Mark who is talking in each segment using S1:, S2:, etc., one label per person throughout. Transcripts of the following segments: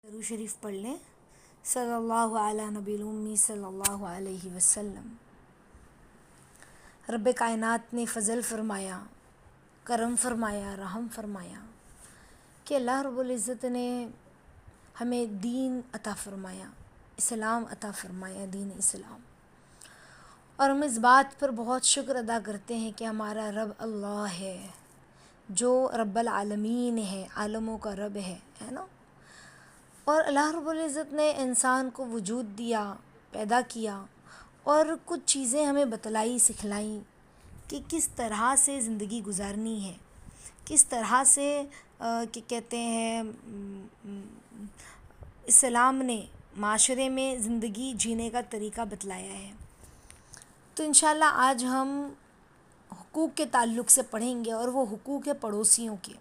S1: درود شریف پڑھ لیں صلی اللہ علی نبی الامی صلی اللہ علیہ وسلم۔ رب کائنات نے فضل فرمایا، کرم فرمایا، رحم فرمایا کہ اللہ رب العزت نے ہمیں دین عطا فرمایا، اسلام عطا فرمایا، دین اسلام۔ اور ہم اس بات پر بہت شکر ادا کرتے ہیں کہ ہمارا رب اللہ ہے، جو رب العالمین ہے، عالموں کا رب ہے نا۔ اور اللہ رب العزت نے انسان کو وجود دیا، پیدا کیا اور کچھ چیزیں ہمیں بتلائی، سکھلائیں کہ کس طرح سے زندگی گزارنی ہے، کس طرح سے کہ کہتے ہیں اسلام نے معاشرے میں زندگی جینے کا طریقہ بتلایا ہے۔ تو انشاءاللہ آج ہم حقوق کے تعلق سے پڑھیں گے، اور وہ حقوق ہے پڑوسیوں کے۔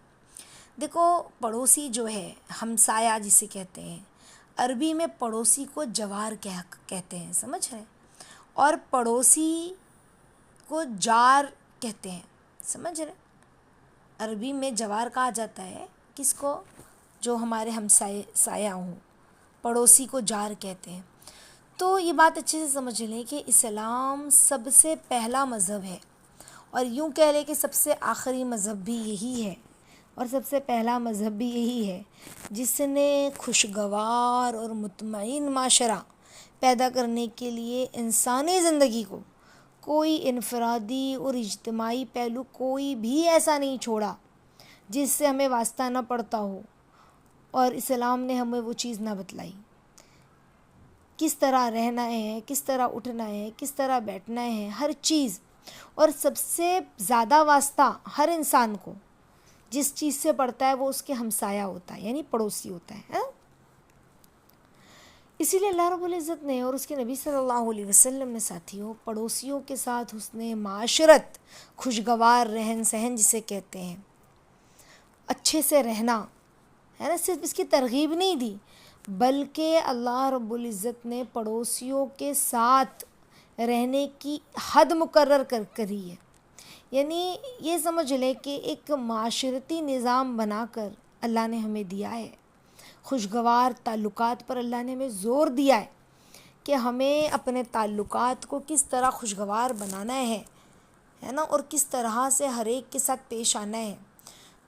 S1: دیکھو، پڑوسی جو ہے ہمسایہ جسے کہتے ہیں، عربی میں پڑوسی کو جوار کہتے ہیں، سمجھ رہے ہیں، اور پڑوسی کو جار کہتے ہیں، سمجھ رہے ہیں۔ عربی میں جوار کہا جاتا ہے کس کو؟ جو ہمارے ہمسایہ ہوں، پڑوسی کو جار کہتے ہیں۔ تو یہ بات اچھے سے سمجھ لیں کہ اسلام سب سے پہلا مذہب ہے، اور یوں کہہ لیں کہ سب سے آخری مذہب بھی یہی ہے، اور سب سے پہلا مذہب بھی یہی ہے جس نے خوشگوار اور مطمئن معاشرہ پیدا کرنے کے لیے انسانی زندگی کو کوئی انفرادی اور اجتماعی پہلو کوئی بھی ایسا نہیں چھوڑا جس سے ہمیں واسطہ نہ پڑتا ہو، اور اسلام نے ہمیں وہ چیز نہ بتلائی۔ کس طرح رہنا ہے، کس طرح اٹھنا ہے، کس طرح بیٹھنا ہے، ہر چیز۔ اور سب سے زیادہ واسطہ ہر انسان کو جس چیز سے پڑتا ہے وہ اس کے ہمسایہ ہوتا ہے، یعنی پڑوسی ہوتا ہے۔ اسی لیے اللہ رب العزت نے اور اس کے نبی صلی اللہ علیہ وسلم نے ساتھیوں پڑوسیوں کے ساتھ حسن معاشرت، خوشگوار رہن سہن جسے کہتے ہیں، اچھے سے رہنا ہے نا، صرف اس کی ترغیب نہیں دی، بلکہ اللہ رب العزت نے پڑوسیوں کے ساتھ رہنے کی حد مقرر کری ہے۔ یعنی یہ سمجھ لیں کہ ایک معاشرتی نظام بنا کر اللہ نے ہمیں دیا ہے، خوشگوار تعلقات پر اللہ نے ہمیں زور دیا ہے کہ ہمیں اپنے تعلقات کو کس طرح خوشگوار بنانا ہے نا، اور کس طرح سے ہر ایک کے ساتھ پیش آنا ہے۔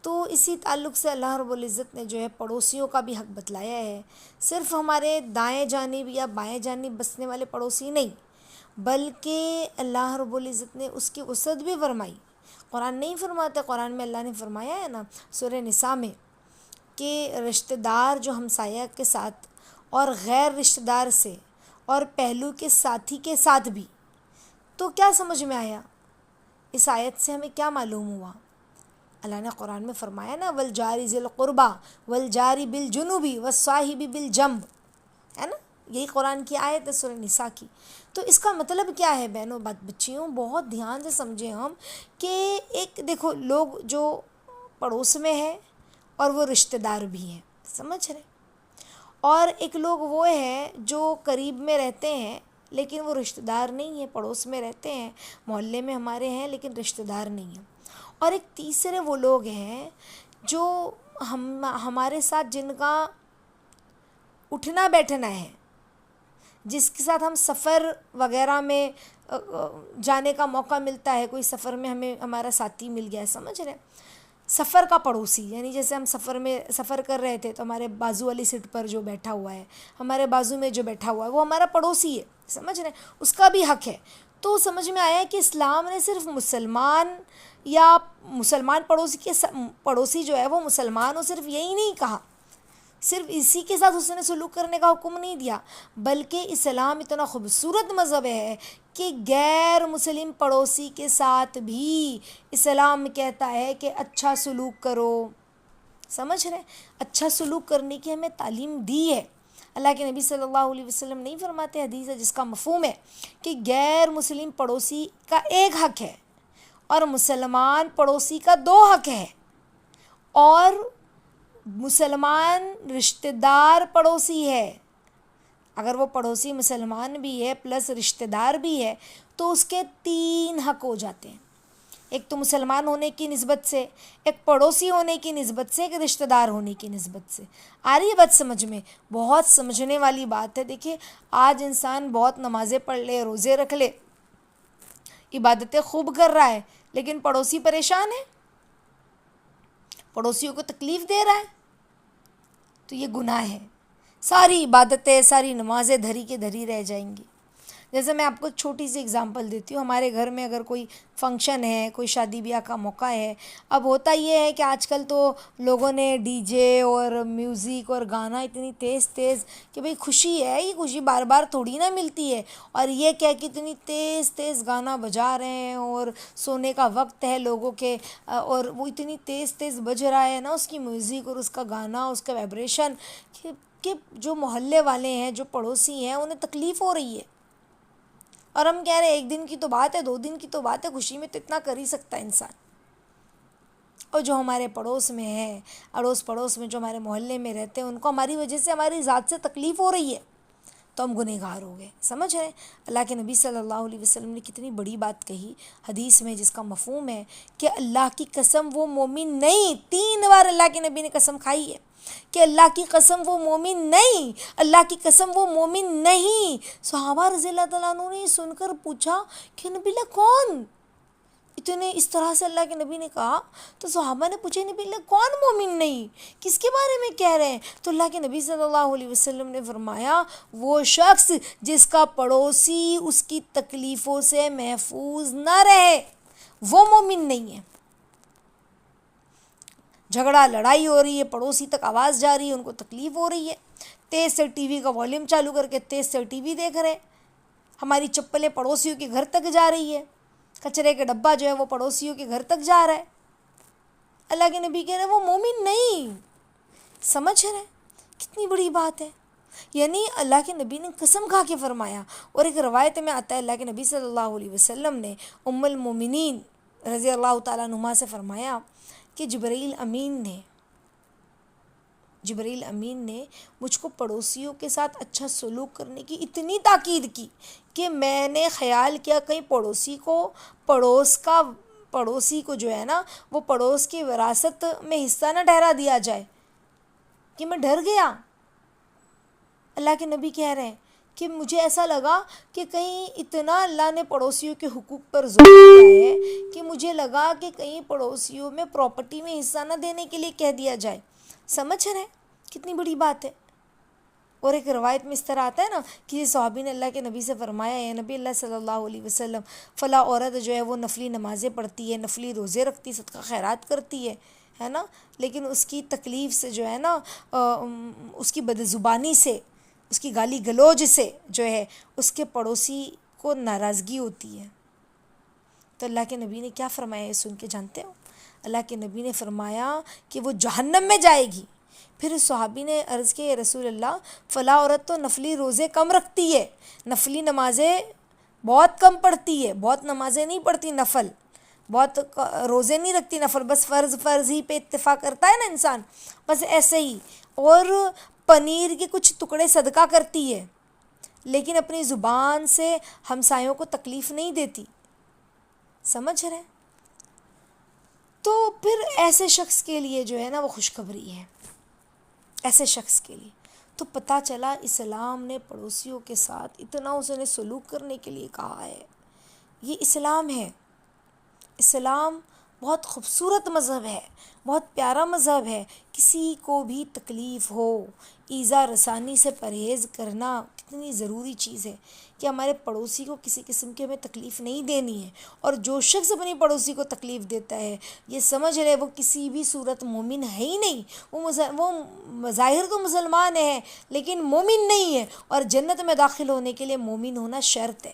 S1: تو اسی تعلق سے اللہ رب العزت نے جو ہے پڑوسیوں کا بھی حق بتلایا ہے۔ صرف ہمارے دائیں جانب یا بائیں جانب بسنے والے پڑوسی نہیں، بلکہ اللہ رب العزت نے اس کی وسعت بھی فرمائی۔ قرآن نہیں فرماتا، قرآن میں اللہ نے فرمایا ہے نا سورہ نساء میں کہ رشتہ دار جو ہمسایہ کے ساتھ اور غیر رشتہ دار سے اور پہلو کے ساتھی کے ساتھ بھی۔ تو کیا سمجھ میں آیا؟ اس آیت سے ہمیں کیا معلوم ہوا؟ اللہ نے قرآن میں فرمایا نا والجار ذی القربی والجار بالجنب والصاحب بالجنب، ہے نا، یہی قرآن کی آیت ہے سورہ نساء کی۔ تو اس کا مطلب کیا ہے بہنوں بچیوں؟ بہت دھیان سے سمجھیں ہم کہ ایک دیکھو لوگ جو پڑوس میں ہیں اور وہ رشتہ دار بھی ہیں، سمجھ رہے، اور ایک لوگ وہ ہیں جو قریب میں رہتے ہیں لیکن وہ رشتہ دار نہیں ہیں، پڑوس میں رہتے ہیں، محلے میں ہمارے ہیں لیکن رشتہ دار نہیں ہیں، اور ایک تیسرے وہ لوگ ہیں جو ہمارے ساتھ جن کا اٹھنا بیٹھنا ہے، جس کے ساتھ ہم سفر وغیرہ میں جانے کا موقع ملتا ہے، کوئی سفر میں ہمیں ہمارا ساتھی مل گیا ہے، سمجھ رہے ہیں، سفر کا پڑوسی، یعنی جیسے ہم سفر کر رہے تھے تو ہمارے بازو والی سیٹ پر جو بیٹھا ہوا ہے، ہمارے بازو میں جو بیٹھا ہوا ہے وہ ہمارا پڑوسی ہے، سمجھ رہے ہیں، اس کا بھی حق ہے۔ تو سمجھ میں آیا کہ اسلام نے صرف مسلمان یا مسلمان پڑوسی جو ہے وہ مسلمان ہو، صرف یہی نہیں کہا، صرف اسی کے ساتھ حسن سلوک کرنے کا حکم نہیں دیا، بلکہ اسلام اتنا خوبصورت مذہب ہے کہ غیر مسلم پڑوسی کے ساتھ بھی اسلام کہتا ہے کہ اچھا سلوک کرو، سمجھ رہے ہیں، اچھا سلوک کرنے کی ہمیں تعلیم دی ہے۔ اللہ کے نبی صلی اللہ علیہ وسلم نہیں فرماتے، حدیث ہے جس کا مفہوم ہے کہ غیر مسلم پڑوسی کا ایک حق ہے اور مسلمان پڑوسی کا 2 حق ہے، اور مسلمان رشتہ دار پڑوسی ہے، اگر وہ پڑوسی مسلمان بھی ہے پلس رشتہ دار بھی ہے تو اس کے 3 حق ہو جاتے ہیں۔ ایک تو مسلمان ہونے کی نسبت سے، ایک پڑوسی ہونے کی نسبت سے، ایک رشتہ دار ہونے کی نسبت سے۔ آ رہی ہے بات سمجھ میں؟ بہت سمجھنے والی بات ہے۔ دیکھیے آج انسان بہت نمازیں پڑھ لے، روزے رکھ لے، عبادتیں خوب کر رہا ہے، لیکن پڑوسی پریشان ہے، پڑوسیوں کو تکلیف دے رہا ہے، تو یہ گناہ ہے۔ ساری عبادتیں، ساری نمازیں دھری کے دھری رہ جائیں گی۔ جیسے میں آپ کو ایک چھوٹی سی اگزامپل دیتی ہوں، ہمارے گھر میں اگر کوئی فنکشن ہے، کوئی شادی بیاہ کا موقع ہے، اب ہوتا یہ ہے کہ آج کل تو لوگوں نے ڈی جے اور میوزک اور گانا اتنی تیز تیز کہ بھئی خوشی ہے، یہ خوشی بار بار تھوڑی نہ ملتی ہے، اور یہ کیا کہ اتنی تیز تیز گانا بجا رہے ہیں، اور سونے کا وقت ہے لوگوں کے، اور وہ اتنی تیز تیز بج رہا ہے نا اس کی میوزک اور اس کا گانا، اس کا وائبریشن، کہ جو محلے والے ہیں، جو پڑوسی ہیں، انہیں تکلیف ہو رہی ہے۔ اور ہم کہہ رہے ہیں ایک دن کی تو بات ہے، 2 دن کی تو بات ہے، خوشی میں تو اتنا کر ہی سکتا ہے انسان۔ اور جو ہمارے پڑوس میں ہے، اڑوس پڑوس میں جو ہمارے محلے میں رہتے ہیں، ان کو ہماری وجہ سے ہماری ذات سے تکلیف ہو رہی ہے، تو ہم گنہگار ہو گئے۔ سمجھ رہے ہیں؟ اللہ کے نبی صلی اللہ علیہ وسلم نے کتنی بڑی بات کہی حدیث میں، جس کا مفہوم ہے کہ اللہ کی قسم وہ مومن نہیں، 3 بار اللہ کے نبی نے قسم کھائی ہے کہ اللہ کی قسم وہ مومن نہیں، اللہ کی قسم وہ مومن نہیں۔ صحابہ رضی اللہ تعالیٰ عنہ نے سن کر پوچھا کہ نبی اللہ کون؟ اتنے اس طرح سے اللہ کے نبی نے کہا تو صحابہ نے پوچھا نبی اللہ کون مومن نہیں، کس کے بارے میں کہہ رہے ہیں؟ تو اللہ کے نبی صلی اللہ علیہ وسلم نے فرمایا وہ شخص جس کا پڑوسی اس کی تکلیفوں سے محفوظ نہ رہے، وہ مومن نہیں ہے۔ جھگڑا لڑائی ہو رہی ہے، پڑوسی تک آواز جا رہی ہے، ان کو تکلیف ہو رہی ہے، تیز سے ٹی وی کا والیوم چالو کر کے تیز سے ٹی وی دیکھ رہے ہیں، ہماری چپلیں پڑوسیوں کے گھر تک جا رہی ہے، کچرے کا ڈبہ جو ہے وہ پڑوسیوں کے گھر تک جا رہا ہے۔ اللہ کے نبی کہہ رہے ہیں وہ مومن نہیں۔ سمجھ رہے ہیں کتنی بڑی بات ہے؟ یعنی اللہ کے نبی نے قسم کھا کے فرمایا۔ اور ایک روایت میں آتا ہے اللہ کے نبی صلی اللہ علیہ وسلم نے ام المومنین رضی اللہ تعالیٰ عنہا سے فرمایا کہ جبرائیل امین نے مجھ کو پڑوسیوں کے ساتھ اچھا سلوک کرنے کی اتنی تاکید کی کہ میں نے خیال کیا کہیں پڑوسی کو جو ہے نا وہ پڑوس کی وراثت میں حصہ نہ ٹھہرا دیا جائے، کہ میں ڈر گیا۔ اللہ کے نبی کہہ رہے ہیں کہ مجھے ایسا لگا کہ کہیں اتنا اللہ نے پڑوسیوں کے حقوق پر زور دیا ہے کہ مجھے لگا کہ کہیں پڑوسیوں میں پراپرٹی میں حصہ نہ دینے کے لیے کہہ دیا جائے۔ سمجھ رہے ہیں کتنی بڑی بات ہے؟ اور ایک روایت میں اس طرح آتا ہے نا کہ صحابی نے اللہ کے نبی سے فرمایا ہے نبی اللہ صلی اللہ علیہ وسلم فلاں عورت جو ہے وہ نفلی نمازیں پڑھتی ہے، نفلی روزے رکھتی، صدقہ خیرات کرتی ہے نا، لیکن اس کی تکلیف سے جو ہے نا اس کی بدزبانی سے، اس کی گالی گلوج سے جو ہے اس کے پڑوسی کو ناراضگی ہوتی ہے۔ تو اللہ کے نبی نے کیا فرمایا ہے سن کے جانتے ہو؟ اللہ کے نبی نے فرمایا کہ وہ جہنم میں جائے گی۔ پھر اس صحابی نے عرض کیا یا رسول اللہ فلاں عورت تو نفلی روزے کم رکھتی ہے، نفلی نمازیں بہت کم پڑھتی ہے، بہت نمازیں نہیں پڑھتی نفل، بہت روزے نہیں رکھتی نفل، بس فرض ہی پہ اتفاق کرتا ہے نا انسان، بس ایسے ہی، اور پنیر کے کچھ ٹکڑے صدقہ کرتی ہے، لیکن اپنی زبان سے ہمسایوں کو تکلیف نہیں دیتی۔ سمجھ رہے ہیں؟ تو پھر ایسے شخص کے لیے جو ہے نا وہ خوشخبری ہے، ایسے شخص کے لیے۔ تو پتہ چلا اسلام نے پڑوسیوں کے ساتھ اتنا اس نے سلوک کرنے کے لیے کہا ہے۔ یہ اسلام ہے۔ اسلام بہت خوبصورت مذہب ہے، بہت پیارا مذہب ہے۔ کسی کو بھی تکلیف ہو، ایذا رسانی سے پرہیز کرنا کتنی ضروری چیز ہے کہ ہمارے پڑوسی کو کسی قسم کی ہمیں تکلیف نہیں دینی ہے۔ اور جو شخص اپنی پڑوسی کو تکلیف دیتا ہے یہ سمجھ رہے وہ کسی بھی صورت مومن ہے ہی نہیں، وہ ظاہر تو مسلمان ہے لیکن مومن نہیں ہے، اور جنت میں داخل ہونے کے لیے مومن ہونا شرط ہے۔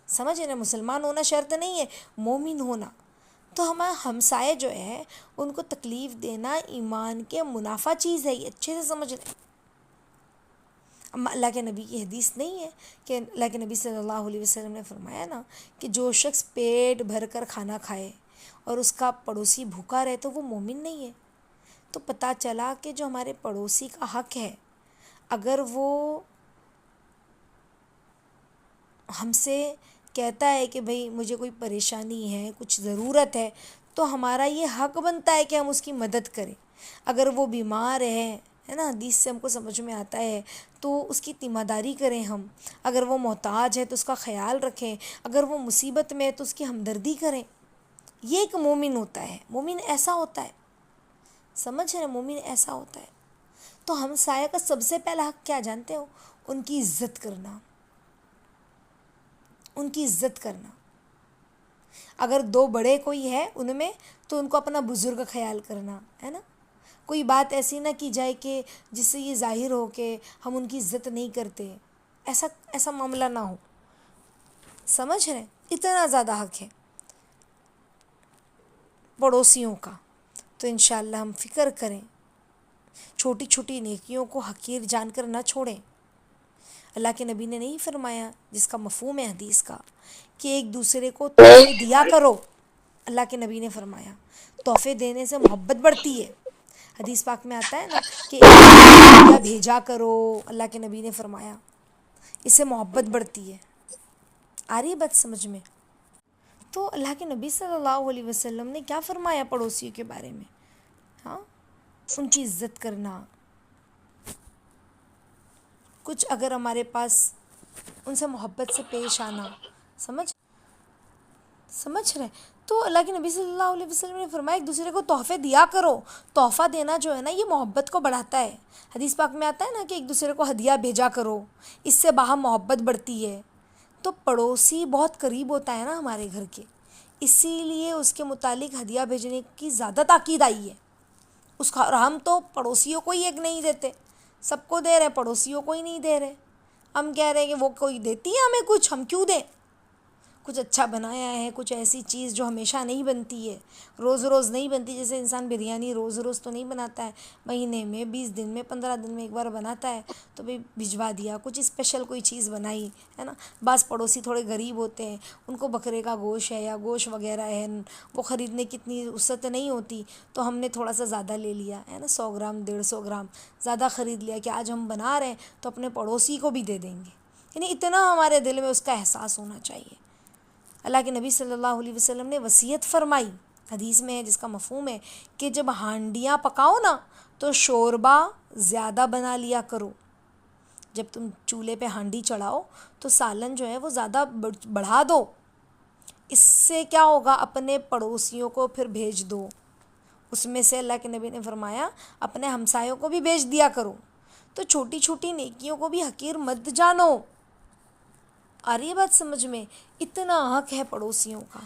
S1: سمجھ رہے مسلمان ہونا شرط نہیں ہے، مومن ہونا۔ تو ہمارے ہمسائے جو ہے ان کو تکلیف دینا ایمان کے منافع چیز ہے، یہ اچھے سے سمجھ رہے۔ اما اللہ کے نبی کی حدیث نہیں ہے کہ اللہ کے نبی صلی اللہ علیہ وسلم نے فرمایا نا کہ جو شخص پیٹ بھر کر کھانا کھائے اور اس کا پڑوسی بھوکا رہے تو وہ مومن نہیں ہے۔ تو پتہ چلا کہ جو ہمارے پڑوسی کا حق ہے اگر وہ ہم سے کہتا ہے کہ بھئی مجھے کوئی پریشانی ہے، کچھ ضرورت ہے، تو ہمارا یہ حق بنتا ہے کہ ہم اس کی مدد کریں. اگر وہ بیمار ہے نا، حدیث سے ہم کو سمجھ میں آتا ہے، تو اس کی تیمہ داری کریں ہم. اگر وہ محتاج ہے تو اس کا خیال رکھیں، اگر وہ مصیبت میں ہے تو اس کی ہمدردی کریں. یہ ایک مومن ہوتا ہے، مومن ایسا ہوتا ہے. سمجھ رہے ہیں؟ مومن ایسا ہوتا ہے. تو ہمسایہ کا سب سے پہلا حق کیا جانتے ہو؟ ان کی عزت کرنا، ان کی عزت کرنا. اگر دو بڑے کوئی ہے ان میں، تو ان کو اپنا بزرگ کا خیال کرنا ہے نا. کوئی بات ایسی نہ کی جائے کہ جس سے یہ ظاہر ہو کہ ہم ان کی عزت نہیں کرتے. ایسا معاملہ نہ ہو. سمجھ رہے ہیں؟ اتنا زیادہ حق ہے پڑوسیوں کا. تو انشاءاللہ ہم فکر کریں، چھوٹی چھوٹی نیکیوں کو حقیر جان کر نہ چھوڑیں. اللہ کے نبی نے نہیں فرمایا، جس کا مفہوم ہے حدیث کا، کہ ایک دوسرے کو تحفے دیا کرو. اللہ کے نبی نے فرمایا تحفے دینے سے محبت بڑھتی ہے. حدیث پاک میں آتا ہے نا کہ ایک دوسرے کو ہدیہ بھیجا کرو. اللہ کے نبی نے فرمایا اس سے محبت بڑھتی ہے. آ رہی ہے بات سمجھ میں؟ تو اللہ کے نبی صلی اللہ علیہ وسلم نے کیا فرمایا پڑوسیوں کے بارے میں؟ ہاں، ان کی عزت کرنا. کچھ اگر ہمارے پاس ان سے محبت سے پیش آنا. سمجھ رہے؟ تو اللہ کے نبی صلی اللہ علیہ وسلم نے فرمایا ایک دوسرے کو تحفے دیا کرو. تحفہ دینا جو ہے نا، یہ محبت کو بڑھاتا ہے. حدیث پاک میں آتا ہے نا کہ ایک دوسرے کو ہدیہ بھیجا کرو، اس سے باہم محبت بڑھتی ہے. تو پڑوسی بہت قریب ہوتا ہے نا ہمارے گھر کے، اسی لیے اس کے متعلق ہدیہ بھیجنے کی زیادہ تاکید آئی ہے. اور ہم تو پڑوسیوں کو ہی ایک نہیں دیتے، سب کو دے رہے، پڑوسیوں کو ہی نہیں دے رہے. ہم کہہ رہے ہیں کہ وہ کوئی دیتی ہے ہمیں کچھ، ہم کیوں دیں؟ کچھ اچھا بنایا ہے، کچھ ایسی چیز جو ہمیشہ نہیں بنتی ہے، روز روز نہیں بنتی. جیسے انسان بریانی روز روز تو نہیں بناتا ہے، مہینے میں 20 دن میں 15 دن میں ایک بار بناتا ہے، تو بھئی بھجوا دیا. کچھ اسپیشل کوئی چیز بنائی ہے نا. بعض پڑوسی تھوڑے غریب ہوتے ہیں، ان کو بکرے کا گوشت ہے یا گوشت وغیرہ ہے، وہ خریدنے کی اتنی وسعت نہیں ہوتی، تو ہم نے تھوڑا سا زیادہ لے لیا ہے نا، 100 گرام 150 گرام زیادہ خرید لیا کہ آج ہم بنا رہے ہیں تو اپنے پڑوسی کو بھی دے دیں گے. یعنی اتنا ہمارے دل میں اس کا احساس ہونا چاہیے. اللہ کے نبی صلی اللہ علیہ وسلم نے وصیت فرمائی، حدیث میں ہے جس کا مفہوم ہے کہ جب ہانڈیاں پکاؤ نا تو شوربہ زیادہ بنا لیا کرو. جب تم چولہے پہ ہانڈی چڑھاؤ تو سالن جو ہے وہ زیادہ بڑھا دو. اس سے کیا ہوگا؟ اپنے پڑوسیوں کو پھر بھیج دو. اس میں سے اللہ کے نبی نے فرمایا اپنے ہمسایوں کو بھی بھیج دیا کرو. تو چھوٹی چھوٹی نیکیوں کو بھی حقیر مت جانو. آ رہی ہے بات سمجھ میں؟ اتنا حق ہے پڑوسیوں کا.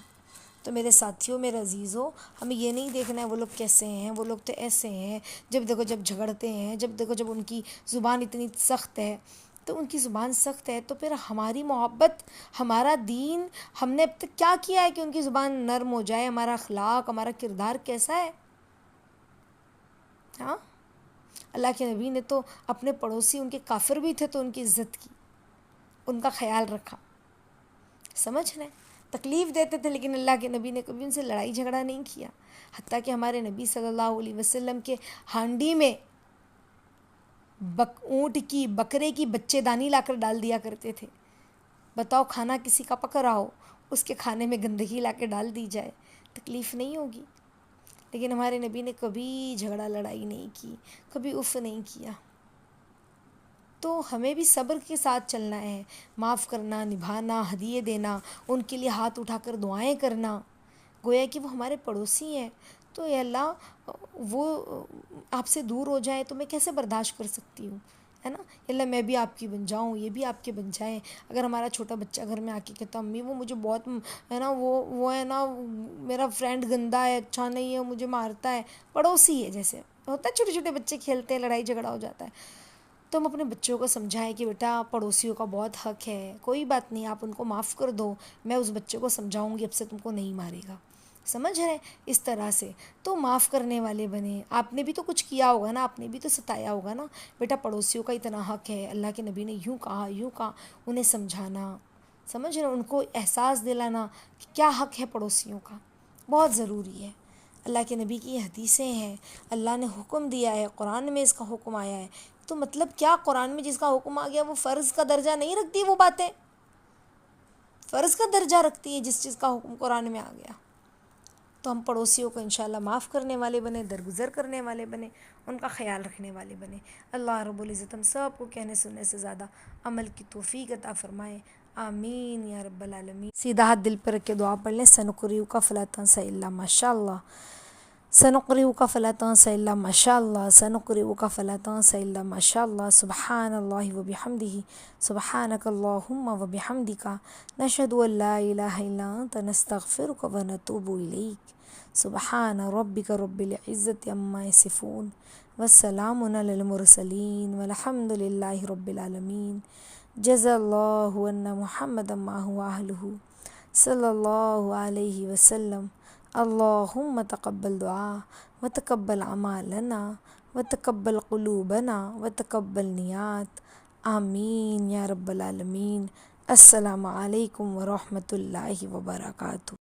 S1: تو میرے ساتھیوں، میرے عزیزوں، ہمیں یہ نہیں دیکھنا ہے وہ لوگ کیسے ہیں، وہ لوگ تو ایسے ہیں. جب دیکھو جب جھگڑتے ہیں، جب دیکھو جب ان کی زبان اتنی سخت ہے، تو ان کی زبان سخت ہے تو پھر ہماری محبت، ہمارا دین، ہم نے اب تک کیا کیا ہے کہ ان کی زبان نرم ہو جائے؟ ہمارا اخلاق، ہمارا کردار کیسا ہے؟ ہاں، اللہ کے نبی نے تو اپنے پڑوسی ان کے کافر بھی تھے تو ان کی عزت کی، ان کا خیال رکھا. سمجھ رہے؟ تکلیف دیتے تھے لیکن اللہ کے نبی نے کبھی ان سے لڑائی جھگڑا نہیں کیا. حتیٰ کہ ہمارے نبی صلی اللہ علیہ وسلم کے ہانڈی میں اونٹ کی، بکرے کی بچے دانی لا کر ڈال دیا کرتے تھے. بتاؤ، کھانا کسی کا پک رہا ہو، اس کے کھانے میں گندگی لا کے ڈال دی جائے، تکلیف نہیں ہوگی؟ لیکن ہمارے نبی نے کبھی جھگڑا لڑائی نہیں کی، کبھی اف نہیں کیا. تو ہمیں بھی صبر کے ساتھ چلنا ہے، معاف کرنا، نبھانا، ہدیے دینا، ان کے لیے ہاتھ اٹھا کر دعائیں کرنا. گویا کہ وہ ہمارے پڑوسی ہیں، تو اے اللہ وہ آپ سے دور ہو جائے تو میں کیسے برداشت کر سکتی ہوں، ہے نا. اللہ میں بھی آپ کی بن جاؤں، یہ بھی آپ کے بن جائیں. اگر ہمارا چھوٹا بچہ گھر میں آ کے کہتا امی وہ مجھے بہت ہے نا، وہ ہے نا میرا فرینڈ گندا ہے، اچھا نہیں ہے، مجھے مارتا ہے. پڑوسی ہے، جیسے ہوتا ہے چھوٹے چھوٹے بچے کھیلتے ہیں، لڑائی جھگڑا ہو جاتا ہے، تو ہم اپنے بچوں کو سمجھائیں کہ بیٹا پڑوسیوں کا بہت حق ہے، کوئی بات نہیں، آپ ان کو معاف کر دو، میں اس بچے کو سمجھاؤں گی اب سے تم کو نہیں مارے گا. سمجھ رہے؟ اس طرح سے تو معاف کرنے والے بنیں. آپ نے بھی تو کچھ کیا ہوگا نا، آپ نے بھی تو ستایا ہوگا نا. بیٹا پڑوسیوں کا اتنا حق ہے، اللہ کے نبی نے یوں کہا، انہیں سمجھانا. سمجھ رہے؟ ان کو احساس دلانا کہ کیا حق ہے پڑوسیوں کا، بہت ضروری ہے. اللہ کے نبی کی یہ حدیثیں ہیں، اللہ نے حکم دیا ہے، قرآن میں اس کا حکم آیا ہے. تو مطلب کیا؟ قرآن میں جس کا حکم آ گیا وہ فرض کا درجہ نہیں رکھتی وہ باتیں. فرض کا درجہ رکھتی ہے جس چیز کا حکم قرآن میں آ گیا. تو ہم پڑوسیوں کو انشاءاللہ معاف کرنے والے بنے، درگزر کرنے والے بنے، ان کا خیال رکھنے والے بنے. اللہ رب العزت ہم سب کو کہنے سننے سے زیادہ عمل کی توفیق عطا فرمائے. آمین یا رب العالمین. سیدھا ہاتھ دل پر رکھ کے دعا پڑھ لیں. سنقرئک فلا تنسى الا ما شاء اللہ، سنقرئک فلا تنسى الا ما شاء اللہ، سنقرئک فلا تنسى الا ما شاء اللہ. سبحان اللہ وبحمدہ، سبحانک اللہم وبحمدک، نشہد ان لا الہ الا انت، نستغفرک ونتوب الیک. سبحان ربک رب العزت عما یصفون، والسلام علی المرسلین، والحمد للہ رب العالمین. جزا اللہ عنا محمدا ما هو اہلہ صلی اللہ علیہ وسلم. اللہم تقبل دعا وتقبل اعمالنا وتقبل قلوبنا وتقبل نیات. آمین یا رب العالمین. السلام علیکم ورحمۃ اللہ وبرکاتہ.